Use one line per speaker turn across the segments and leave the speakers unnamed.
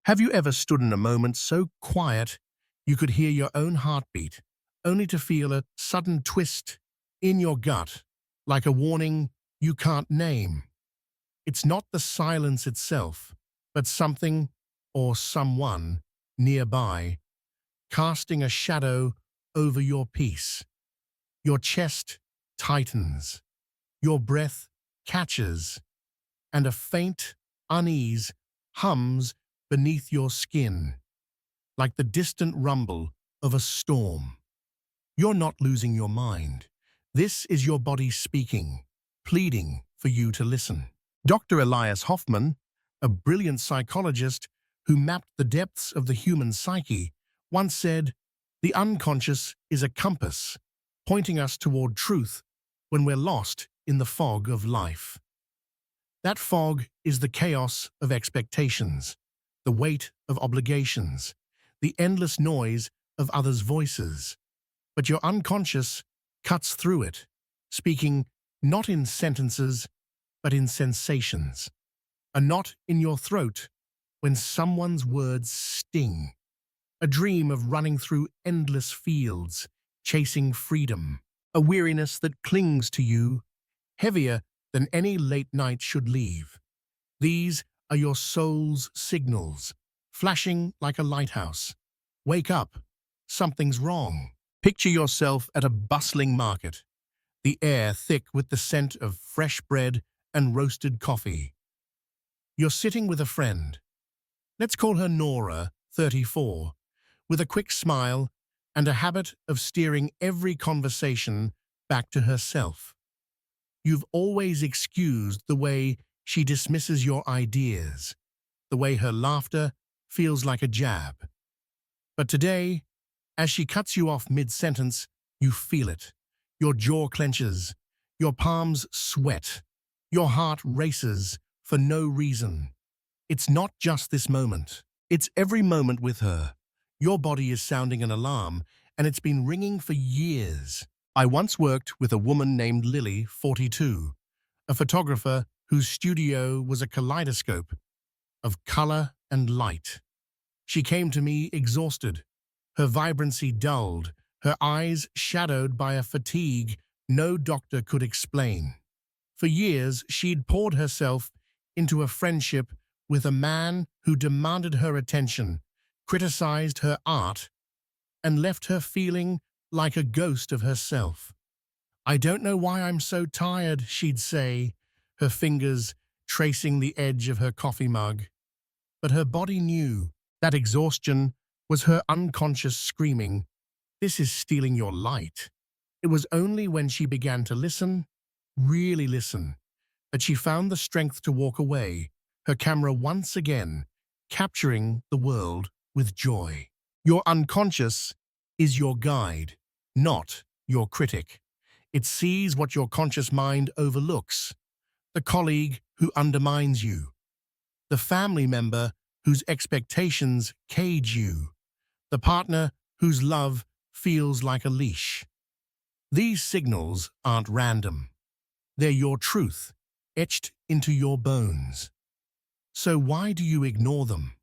Have you ever stood in a moment so quiet you could hear your own heartbeat, only to feel a sudden twist in your gut, like a warning you can't name? It's not the silence itself, but something or someone nearby casting a shadow over your peace. Your chest tightens, your breath catches, and a faint unease hums beneath your skin, like the distant rumble of a storm. You're not losing your mind. This is your body speaking, pleading for you to listen. Dr. Elias Hoffman, a brilliant psychologist who mapped the depths of the human psyche, once said, "The unconscious is a compass, pointing us toward truth when we're lost in the fog of life." That fog is the chaos of expectations, the weight of obligations, the endless noise of others' voices. But your unconscious cuts through it, speaking not in sentences, but in sensations. A knot in your throat when someone's words sting. A dream of running through endless fields, chasing freedom. A weariness that clings to you, heavier than any late night should leave. These are your soul's signals, flashing like a lighthouse. Wake up, something's wrong. Picture yourself at a bustling market, the air thick with the scent of fresh bread and roasted coffee. You're sitting with a friend. Let's call her Nora, 34, with a quick smile and a habit of steering every conversation back to herself. You've always excused the way she dismisses your ideas, the way her laughter feels like a jab. But today, as she cuts you off mid-sentence, you feel it. Your jaw clenches, your palms sweat, your heart races for no reason. It's not just this moment. It's every moment with her. Your body is sounding an alarm, and it's been ringing for years. I once worked with a woman named Lily, 42, a photographer whose studio was a kaleidoscope of color and light. She came to me exhausted, her vibrancy dulled, her eyes shadowed by a fatigue no doctor could explain. For years, she'd poured herself into a friendship with a man who demanded her attention, criticized her art, and left her feeling like a ghost of herself. "I don't know why I'm so tired," she'd say, her fingers tracing the edge of her coffee mug. But her body knew that exhaustion was her unconscious screaming, "This is stealing your light." It was only when she began to listen, really listen, that she found the strength to walk away, her camera once again capturing the world with joy. Your unconscious is your guide, not your critic. It sees what your conscious mind overlooks: the colleague who undermines you, the family member whose expectations cage you, the partner whose love feels like a leash. These signals aren't random. They're your truth, etched into your bones. So why do you ignore them?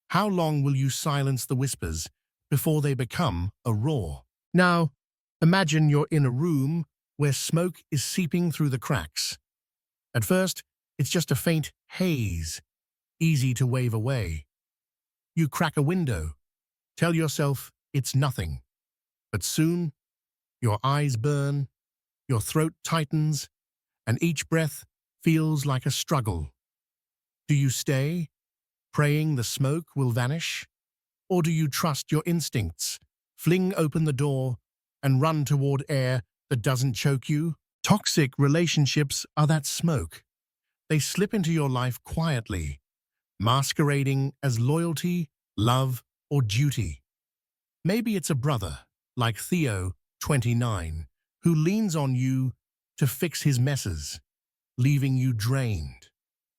How long will you silence the whispers before they become a roar? Now, imagine you're in a room where smoke is seeping through the cracks. At first, it's just a faint haze, easy to wave away. You crack a window, tell yourself it's nothing. But soon, your eyes burn, your throat tightens, and each breath feels like a struggle. Do you stay, praying the smoke will vanish? Or do you trust your instincts, fling open the door, and run toward air that doesn't choke you? Toxic relationships are that smoke. They slip into your life quietly, masquerading as loyalty, love, or duty. Maybe it's a brother, like Theo, 29, who leans on you to fix his messes, leaving you drained.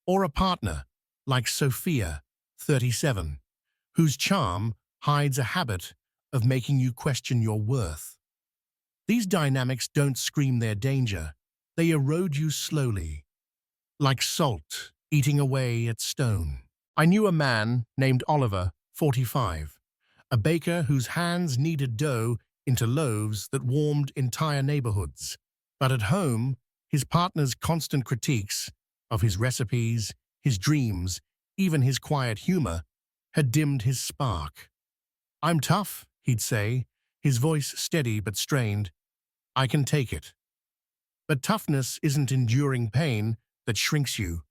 Or a partner, like Sophia, 37, whose charm hides a habit of making you question your worth. These dynamics don't scream their danger. They erode you slowly, like salt eating away at stone. I knew a man named Oliver, 45, a baker whose hands kneaded dough into loaves that warmed entire neighborhoods. But at home, his partner's constant critiques of his recipes, his dreams, even his quiet humor, had dimmed his spark. "I'm tough," he'd say, his voice steady but strained. "I can take it." But toughness isn't enduring pain that shrinks you.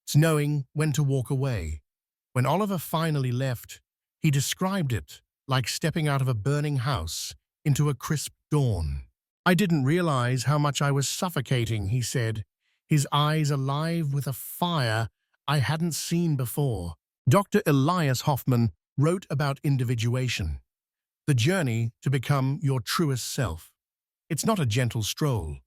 It's knowing when to walk away. When Oliver finally left, he described it like stepping out of a burning house into a crisp dawn. "I didn't realize how much I was suffocating," he said, his eyes alive with a fire I hadn't seen before. Dr. Elias Hoffman wrote about individuation, the journey to become your truest self. It's not a gentle stroll.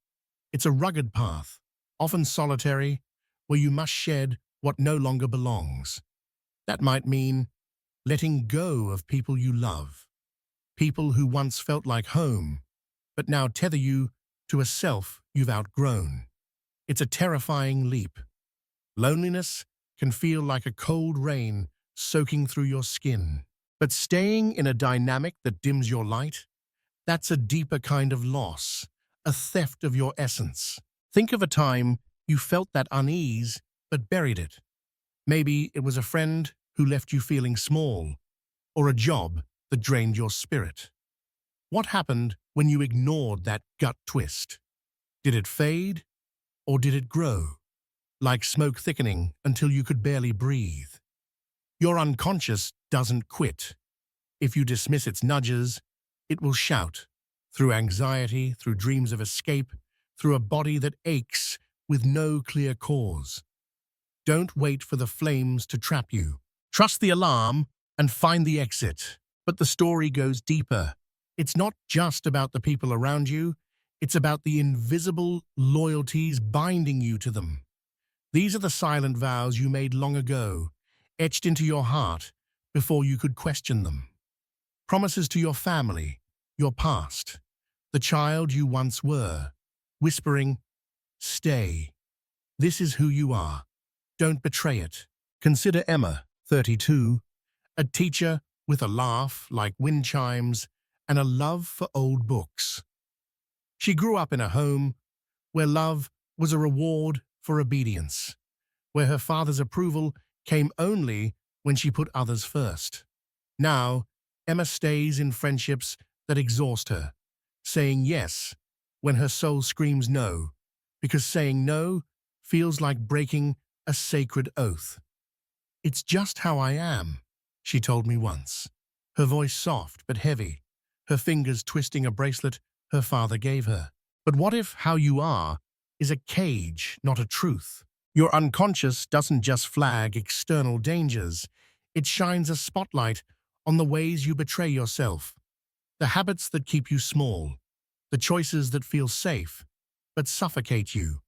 It's a rugged path, often solitary, where you must shed what no longer belongs. That might mean letting go of people you love, people who once felt like home, but now tether you to a self you've outgrown. It's a terrifying leap. Loneliness can feel like a cold rain soaking through your skin. But staying in a dynamic that dims your light, that's a deeper kind of loss, a theft of your essence. Think of a time you felt that unease but buried it. Maybe it was a friend who left you feeling small, or a job that drained your spirit. What happened when you ignored that gut twist? Did it fade, or did it grow, like smoke thickening until you could barely breathe? Your unconscious doesn't quit. If you dismiss its nudges, it will shout, through anxiety, through dreams of escape, through a body that aches with no clear cause. Don't wait for the flames to trap you. Trust the alarm and find the exit. But the story goes deeper. It's not just about the people around you, it's about the invisible loyalties binding you to them. These are the silent vows you made long ago, etched into your heart before you could question them. Promises to your family, your past, the child you once were, whispering, "Stay. This is who you are. Don't betray it." Consider Emma, 32, a teacher with a laugh like wind chimes and a love for old books. She grew up in a home where love was a reward for obedience, where her father's approval came only when she put others first. Now, Emma stays in friendships that exhaust her, saying yes when her soul screams no, because saying no feels like breaking a sacred oath. "It's just how I am," she told me once, her voice soft but heavy, her fingers twisting a bracelet her father gave her. But what if how you are is a cage, not a truth? Your unconscious doesn't just flag external dangers, it shines a spotlight on the ways you betray yourself, the habits that keep you small, the choices that feel safe but suffocate you.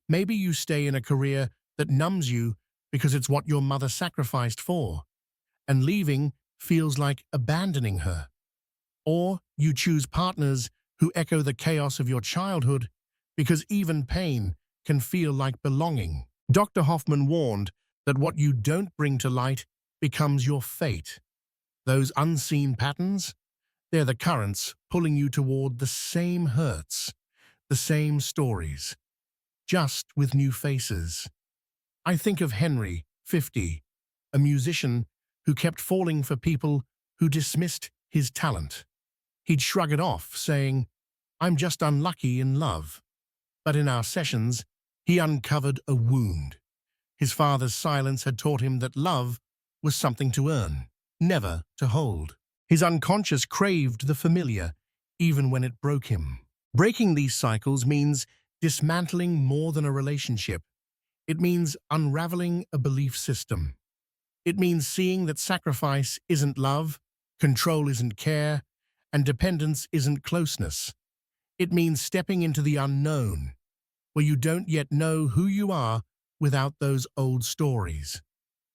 Maybe you stay in a career that numbs you because it's what your mother sacrificed for, and leaving feels like abandoning her. Or you choose partners who echo the chaos of your childhood because even pain can feel like belonging. Dr. Hoffman warned that what you don't bring to light becomes your fate. Those unseen patterns, they're the currents pulling you toward the same hurts, the same stories, just with new faces. I think of Henry, 50, a musician who kept falling for people who dismissed his talent. He'd shrug it off, saying, "I'm just unlucky in love." But in our sessions, he uncovered a wound. His father's silence had taught him that love was something to earn, never to hold. His unconscious craved the familiar, even when it broke him. Breaking these cycles means dismantling more than a relationship. It means unraveling a belief system. It means seeing that sacrifice isn't love, control isn't care, and dependence isn't closeness. It means stepping into the unknown, where you don't yet know who you are without those old stories.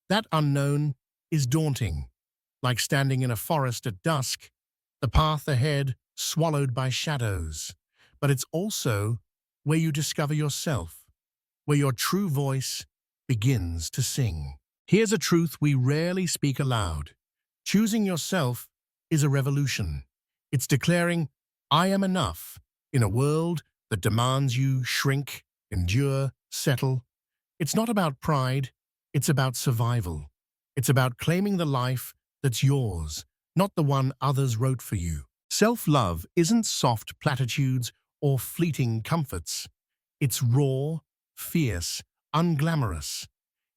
That unknown is daunting, like standing in a forest at dusk, the path ahead swallowed by shadows. But it's also where you discover yourself, where your true voice begins to sing. Here's a truth we rarely speak aloud. Choosing yourself is a revolution. It's declaring, I am enough, in a world that demands you shrink, endure, settle. It's not about pride, it's about survival. It's about claiming the life that's yours, not the one others wrote for you. Self-love isn't soft platitudes or fleeting comforts. It's raw, fierce, unglamorous.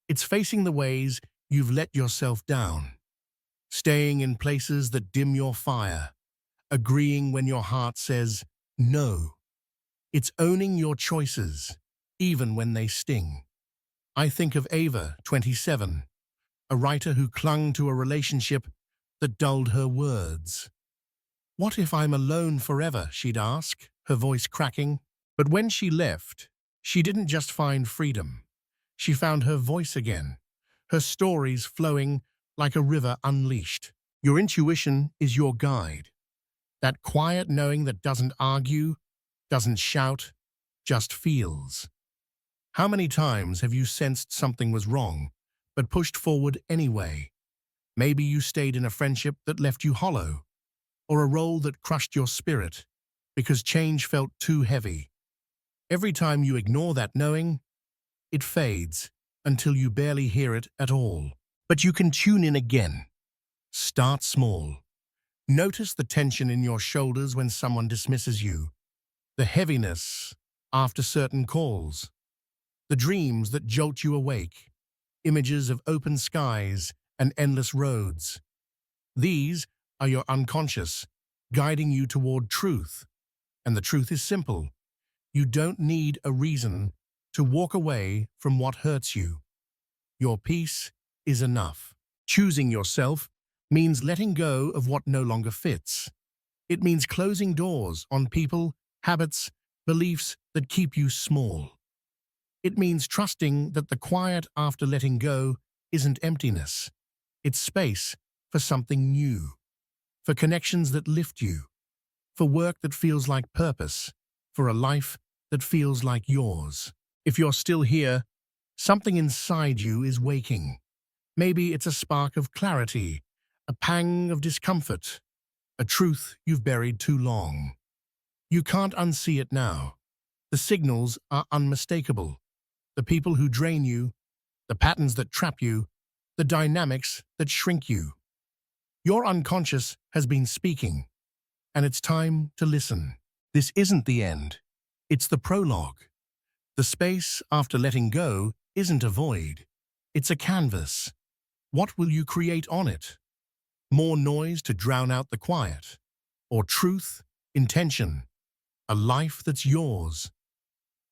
It's facing the ways you've let yourself down, staying in places that dim your fire, agreeing when your heart says no. It's owning your choices, even when they sting. I think of Ava, 27, a writer who clung to a relationship that dulled her words. What if I'm alone forever, she'd ask, her voice cracking. But when she left, she didn't just find freedom. She found her voice again, her stories flowing like a river unleashed. Your intuition is your guide, that quiet knowing that doesn't argue, doesn't shout, just feels. How many times have you sensed something was wrong, but pushed forward anyway? Maybe you stayed in a friendship that left you hollow, or a role that crushed your spirit because change felt too heavy. Every time you ignore that knowing, it fades until you barely hear it at all. But you can tune in again. Start small. Notice the tension in your shoulders when someone dismisses you, the heaviness after certain calls, the dreams that jolt you awake, images of open skies and endless roads. These are your unconscious, guiding you toward truth. And the truth is simple. You don't need a reason to walk away from what hurts you. Your peace is enough. Choosing yourself means letting go of what no longer fits. It means closing doors on people, habits, beliefs that keep you small. It means trusting that the quiet after letting go isn't emptiness. It's space for something new, for connections that lift you, for work that feels like purpose, for a life that feels like yours. If you're still here, something inside you is waking. Maybe it's a spark of clarity, a pang of discomfort, a truth you've buried too long. You can't unsee it now. The signals are unmistakable. The people who drain you, the patterns that trap you, the dynamics that shrink you. Your unconscious has been speaking, and it's time to listen. This isn't the end. It's the prologue. The space after letting go isn't a void. It's a canvas. What will you create on it? More noise to drown out the quiet? Or truth, intention, a life that's yours?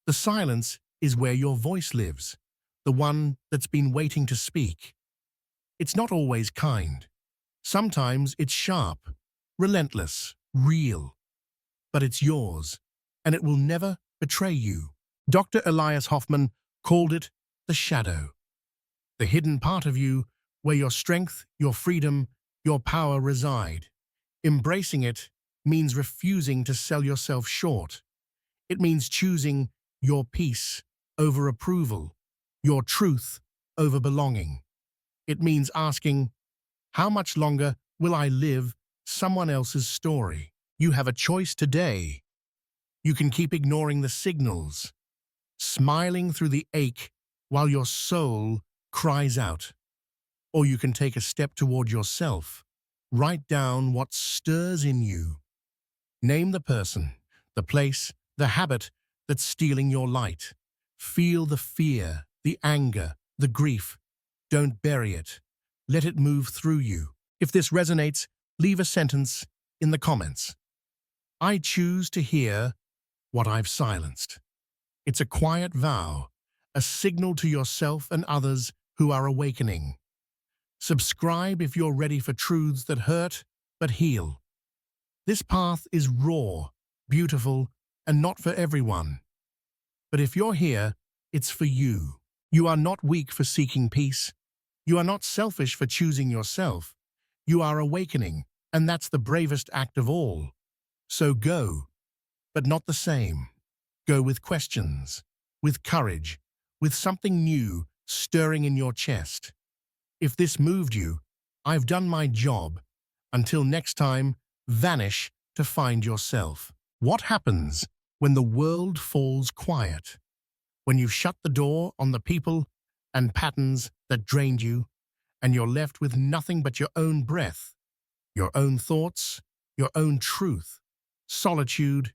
The silence is where your voice lives, the one that's been waiting to speak. It's not always kind. Sometimes it's sharp, relentless, real. But it's yours, and it will never betray you. Dr. Elias Hoffman called it the shadow, the hidden part of you where your strength, your freedom, your power reside. Embracing it means refusing to sell yourself short. It means choosing your peace over approval, your truth over belonging. It means asking, how much longer will I live someone else's story? You have a choice today. You can keep ignoring the signals, smiling through the ache while your soul cries out. Or you can take a step toward yourself. Write down what stirs in you. Name the person, the place, the habit that's stealing your light. Feel the fear, the anger, the grief. Don't bury it. Let it move through you. If this resonates, leave a sentence in the comments. I choose to hear what I've silenced. It's a quiet vow, a signal to yourself and others who are awakening. Subscribe if you're ready for truths that hurt but heal. This path is raw, beautiful, and not for everyone. But if you're here, it's for you. You are not weak for seeking peace. You are not selfish for choosing yourself. You are awakening, and that's the bravest act of all. So go, but not the same. Go with questions, with courage, with something new stirring in your chest. If this moved you, I've done my job. Until next time, vanish to find yourself. What happens when the world falls quiet? When you've shut the door on the people and patterns that drained you, and you're left with nothing but your own breath, your own thoughts, your own truth. Solitude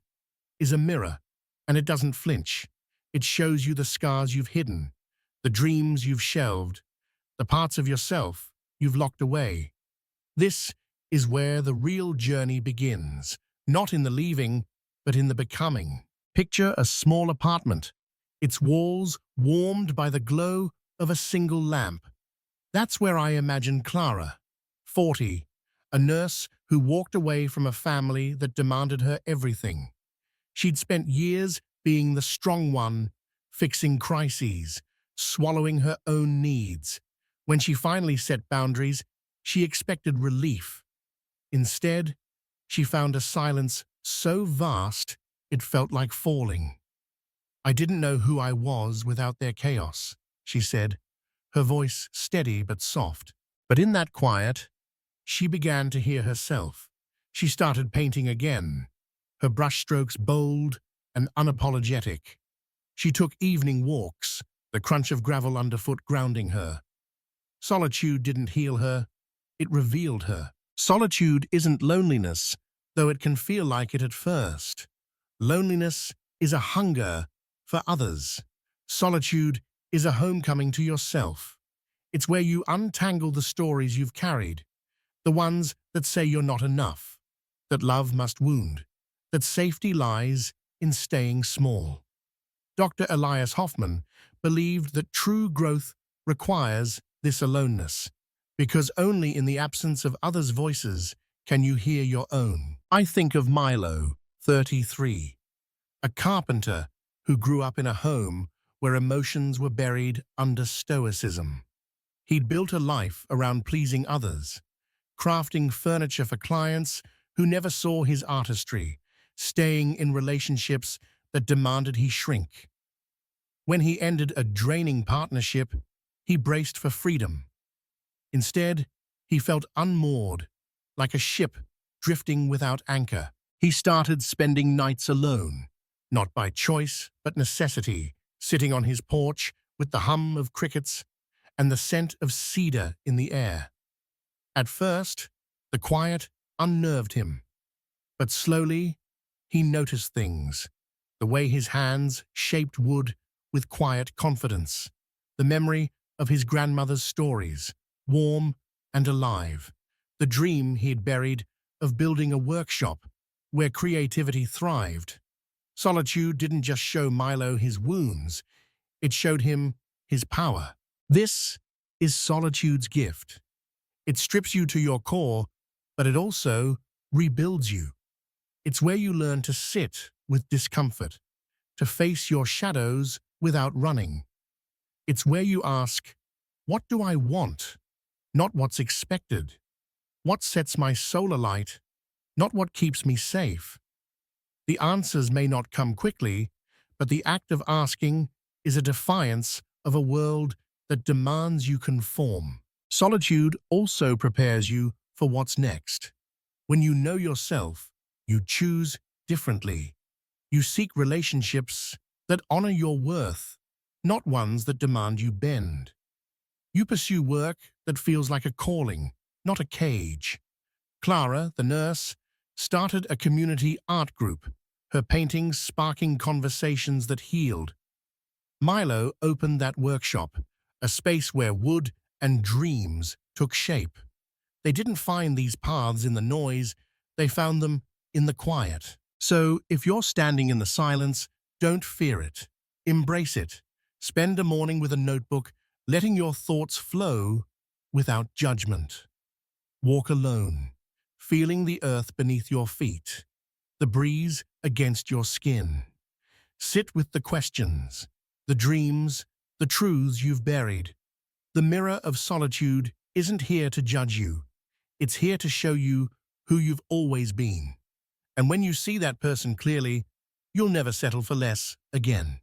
is a mirror, and it doesn't flinch. It shows you the scars you've hidden, the dreams you've shelved, the parts of yourself you've locked away. This is where the real journey begins, not in the leaving, but in the becoming. Picture a small apartment, its walls warmed by the glow of a single lamp. That's where I imagine Clara, 40, a nurse who walked away from a family that demanded her everything. She'd spent years being the strong one, fixing crises, swallowing her own needs. When she finally set boundaries, she expected relief. Instead, she found a silence so vast it felt like falling. "I didn't know who I was without their chaos," she said, her voice steady but soft. But in that quiet, she began to hear herself. She started painting again, her brushstrokes bold and unapologetic. She took evening walks, the crunch of gravel underfoot grounding her. Solitude didn't heal her, it revealed her. Solitude isn't loneliness, though it can feel like it at first. Loneliness is a hunger for others. Solitude is a homecoming to yourself. It's where you untangle the stories you've carried, the ones that say you're not enough, that love must wound, that safety lies in staying small. Dr. Elias Hoffman believed that true growth requires this aloneness, because only in the absence of others' voices can you hear your own. I think of Milo, 33, a carpenter who grew up in a home where emotions were buried under stoicism. He'd built a life around pleasing others, crafting furniture for clients who never saw his artistry, staying in relationships that demanded he shrink. When he ended a draining partnership, he braced for freedom. Instead, he felt unmoored, like a ship drifting without anchor. He started spending nights alone, not by choice but necessity, sitting on his porch with the hum of crickets and the scent of cedar in the air. At first, the quiet unnerved him, but slowly he noticed things, the way his hands shaped wood with quiet confidence, the memory of his grandmother's stories, warm and alive, the dream he had buried of building a workshop where creativity thrived. Solitude didn't just show Milo his wounds, it showed him his power. This is solitude's gift. It strips you to your core, but it also rebuilds you. It's where you learn to sit with discomfort, to face your shadows without running. It's where you ask, what do I want? Not what's expected. What sets my soul alight? Not what keeps me safe. The answers may not come quickly, but the act of asking is a defiance of a world that demands you conform. Solitude also prepares you for what's next. When you know yourself, you choose differently. You seek relationships that honor your worth, not ones that demand you bend. You pursue work that feels like a calling, not a cage. Clara, the nurse, started a community art group, her paintings sparking conversations that healed. Milo opened that workshop, a space where wood and dreams took shape. They didn't find these paths in the noise, they found them in the quiet. So, if you're standing in the silence, don't fear it. Embrace it. Spend a morning with a notebook, letting your thoughts flow without judgment. Walk alone, feeling the earth beneath your feet, the breeze against your skin. Sit with the questions, the dreams, the truths you've buried. The mirror of solitude isn't here to judge you. It's here to show you who you've always been. And when you see that person clearly, you'll never settle for less again.